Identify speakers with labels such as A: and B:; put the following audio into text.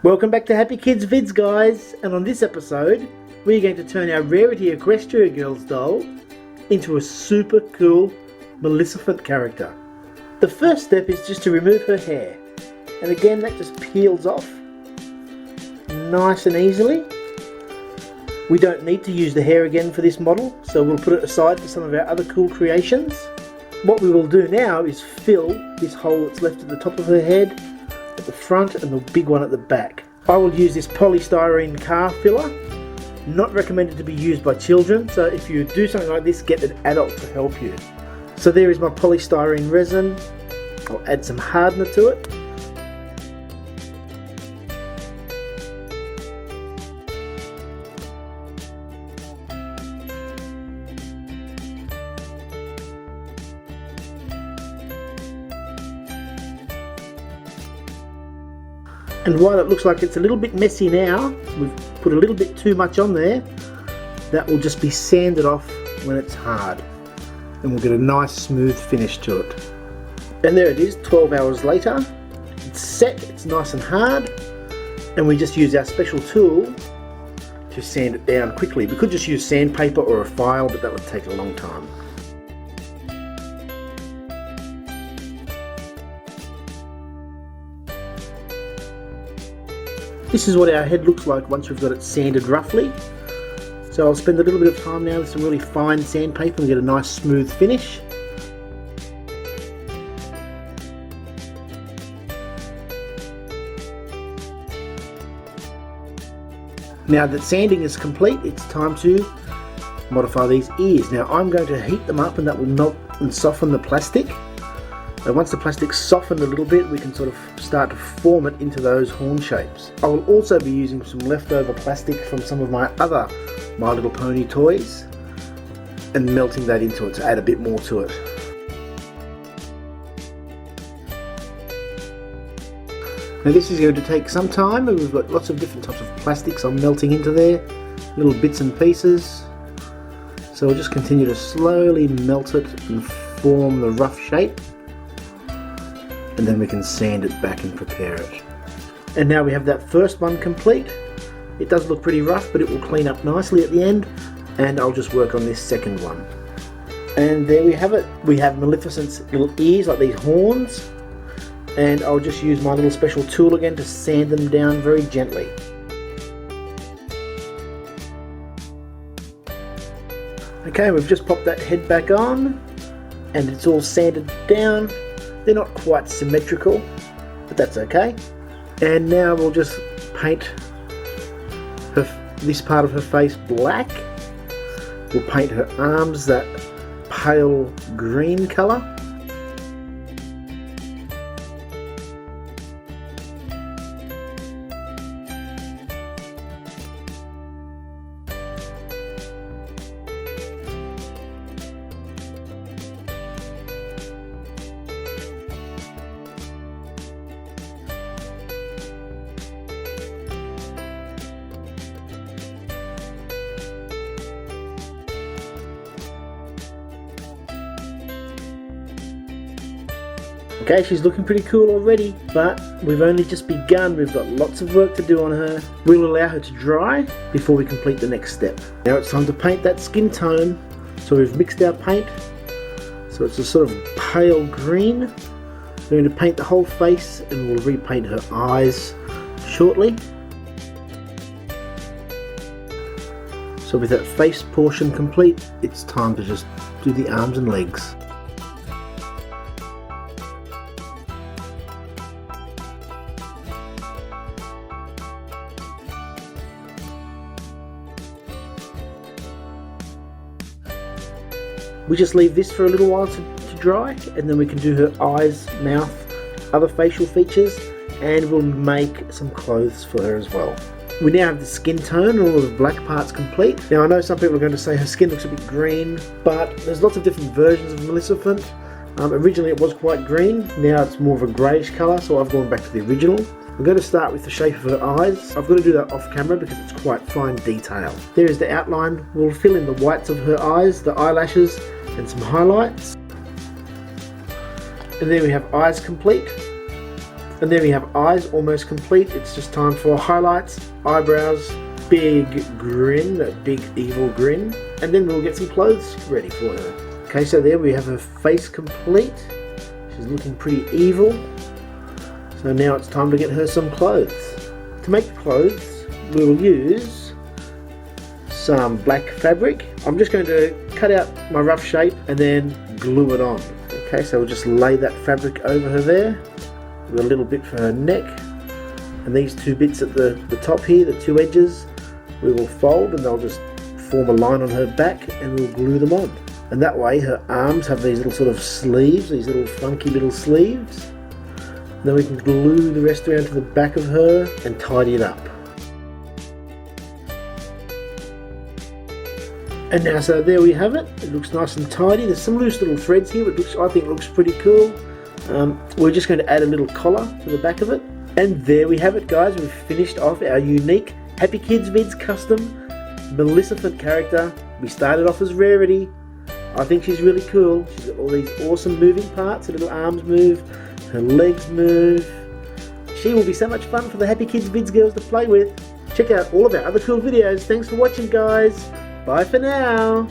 A: Welcome back to Happy Kids Vids, guys, and on this episode we're going to turn our Rarity Equestria girls doll into a super cool Maleficent character. The first step is just to remove her hair, and again that just peels off nice and easily. We don't need to use the hair again for this model, so we'll put it aside for some of our other cool creations. What we will do now is fill this hole that's left at the top of her head, at the front, and the big one at the back. I will use this polystyrene car filler. Not recommended to be used by children, so if you do something like this, get an adult to help you. So there is my polystyrene resin. I'll add some hardener to it. And while it looks like it's a little bit messy now, we've put a little bit too much on there, that will just be sanded off when it's hard. And we'll get a nice smooth finish to it. And there it is, 12 hours later. It's set, it's nice and hard, and we just use our special tool to sand it down quickly. We could just use sandpaper or a file, but that would take a long time. This is what our head looks like once we've got it sanded roughly. So I'll spend a little bit of time now with some really fine sandpaper and get a nice smooth finish. Now that sanding is complete, it's time to modify these ears. Now I'm going to heat them up, and that will melt and soften the plastic. And once the plastic's softened a little bit, we can sort of start to form it into those horn shapes. I will also be using some leftover plastic from some of my other My Little Pony toys and melting that into it to add a bit more to it. Now this is going to take some time, and we've got lots of different types of plastics I'm melting into there, little bits and pieces. So we'll just continue to slowly melt it and form the rough shape. And then we can sand it back and prepare it. And now we have that first one complete. It does look pretty rough, but it will clean up nicely at the end, and I'll just work on this second one. And there we have it. We have Maleficent's little ears, like these horns, and I'll just use my little special tool again to sand them down very gently. Okay, we've just popped that head back on, and it's all sanded down. They're not quite symmetrical, but that's okay. And now we'll just paint this part of her face black. We'll paint her arms that pale green colour. Okay, she's looking pretty cool already, but we've only just begun. We've got lots of work to do on her. We'll allow her to dry before we complete the next step. Now it's time to paint that skin tone. So we've mixed our paint, so it's a sort of pale green. We're going to paint the whole face, and we'll repaint her eyes shortly. So with that face portion complete, it's time to just do the arms and legs. We just leave this for a little while to dry, and then we can do her eyes, mouth, other facial features, and we'll make some clothes for her as well. We now have the skin tone and all of the black parts complete. Now I know some people are going to say her skin looks a bit green, but there's lots of different versions of Maleficent. Originally it was quite green, now it's more of a greyish colour, so I've gone back to the original. We're going to start with the shape of her eyes. I've got to do that off camera because it's quite fine detail. There is the outline. We'll fill in the whites of her eyes, the eyelashes, and some highlights. And there we have eyes complete. And then we have eyes almost complete. It's just time for highlights, eyebrows, big grin, that big evil grin, and then we'll get some clothes ready for her. Okay, so there we have her face complete. She's looking pretty evil. So now it's time to get her some clothes. To make the clothes, we will use some black fabric. I'm just going to cut out my rough shape and then glue it on. Okay, so we'll just lay that fabric over her there, with a little bit for her neck, and these two bits at the top here, the two edges, we will fold and they'll just form a line on her back, and we'll glue them on. And that way her arms have these little sort of sleeves, these little funky little sleeves. And then we can glue the rest around to the back of her and tidy it up. And now, so there we have it. It looks nice and tidy. There's some loose little threads here, which I think looks pretty cool. We're just going to add a little collar to the back of it. And there we have it, guys. We've finished off our unique Happy Kids Vids custom Maleficent character. We started off as Rarity. I think she's really cool. She's got all these awesome moving parts. Her little arms move, her legs move. She will be so much fun for the Happy Kids Vids girls to play with. Check out all of our other cool videos. Thanks for watching, guys. Bye for now.